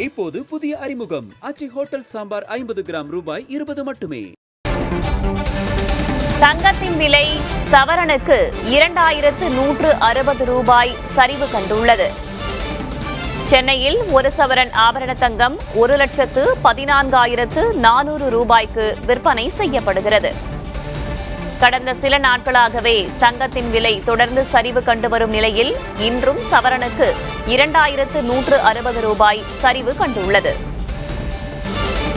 இப்போது புதிய அறிமுகம் ஆச்சி ஹோட்டல் சாம்பார் 50 கிராம் ரூபாய் 20 மட்டுமே. தங்கத்தின் விலை சவரனுக்கு 2160 ரூபாய் சரிவு கண்டுள்ளது. சென்னையில் ஒரு சவரன் ஆபரண தங்கம் 1,14,400 ரூபாய்க்கு விற்பனை செய்யப்படுகிறது. கடந்த சில நாட்களாகவே தங்கத்தின் விலை தொடர்ந்து சரிவு கண்டு வரும் நிலையில் இன்றும் சவரனுக்கு 2160 ரூபாய் சரிவு கண்டுள்ளது.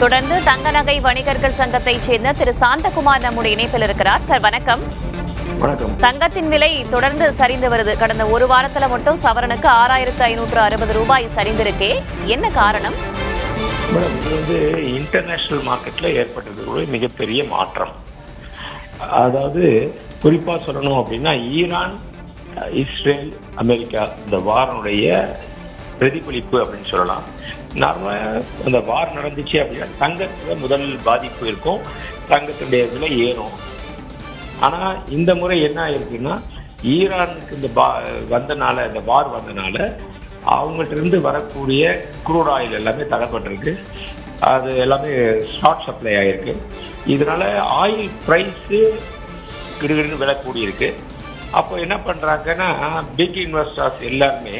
தொடர்ந்து தங்க நகை வணிகர்கள் சங்கத்தைச் சேர்ந்த திரு சாந்தகுமார் நம்முடைய இணைப்பில் இருக்கிறார். சார் வணக்கம். வணக்கம். தங்கத்தின் விலை தொடர்ந்து சரிந்து வருது. கடந்த ஒரு வாரத்துல மட்டும் சவரனுக்கு 6,560 ரூபாய் சரிந்திருக்கே, என்ன காரணம்? மேடம், இது இன்டர்நேஷனல் மார்க்கெட்ல ஏற்பட்டது மிகப்பெரிய மாற்றம். அதாவது குறிப்பா சொல்லணும் அப்படின்னா, ஈரான், இஸ்ரேல், அமெரிக்கா இந்த வாரனுடைய பிரதிபலிப்பு அப்படின்னு சொல்லலாம். நார்மலா அந்த வார் நடந்துச்சு அப்படின்னா தங்கத்துல முதல் பாதிப்பு இருக்கும், தங்கத்தினுடைய விலை ஏறும். ஆனா இந்த முறை என்ன ஆயிருக்குன்னா, ஈரானுக்கு இந்த வந்தனால, இந்த வார் வந்தனால அவங்கள்ட்ட இருந்து வரக்கூடிய க்ரூட் ஆயில் எல்லாமே தடைப்பட்டிருக்கு. அது எல்லாமே ஷார்ட் சப்ளை ஆயிருக்கு. இதனால ஆயில் பிரைஸ் கிடுகிடுன்னு விலை கூடியிருக்கு. அப்போ என்ன பண்றாங்கன்னா, பிக் இன்வெஸ்டர்ஸ் எல்லாருமே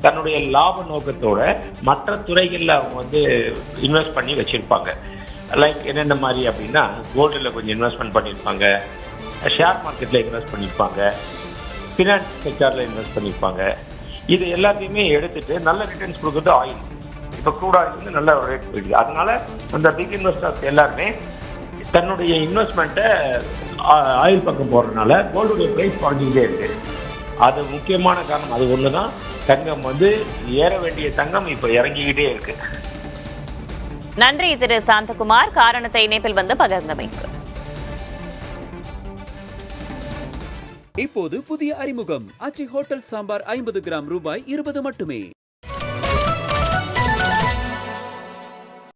தன்னுடைய லாப நோக்கத்தோட மற்ற துறைகளில் அவங்க இன்வெஸ்ட் பண்ணி வச்சிருப்பாங்க. லைக் என்னென்ன மாதிரி அப்படின்னா, கோல்டில் கொஞ்சம் இன்வெஸ்ட்மெண்ட் பண்ணியிருப்பாங்க, ஷேர் மார்க்கெட்டில் இன்வெஸ்ட் பண்ணியிருப்பாங்க, ஃபினான்ஸ் செக்டரில் இன்வெஸ்ட் பண்ணியிருப்பாங்க. இது எல்லாத்தையுமே எடுத்துட்டு நல்ல ரிட்டர்ன்ஸ் கொடுக்குறது ஆயில். இப்போ க்ரூட் ஆயில் நல்ல ரேட் போயிடுது. அதனால அந்த பிக் இன்வெஸ்டர்ஸ் எல்லாருமே தன்னுடைய இன்வெஸ்ட்மெண்ட்டை ஆயில் பக்கம் போடுறதுனால கோல்டுடைய ப்ரைஸ் குறைஞ்சிக்கிட்டே இருக்கு. அது முக்கியமான காரணம். அது ஒன்று தான். தங்கம் ஏற வேண்டிய தங்கம் இப்போ இறங்கிக்கிட்டே இருக்கு. நன்றி திரு சாந்தகுமார், காரணத்தை இணைப்பில் பகிர்ந்தமைக்கு. இப்போது புதிய அறிமுகம் ஆச்சி ஹோட்டல் சாம்பார் 50 கிராம் ரூபாய் 20 மட்டுமே.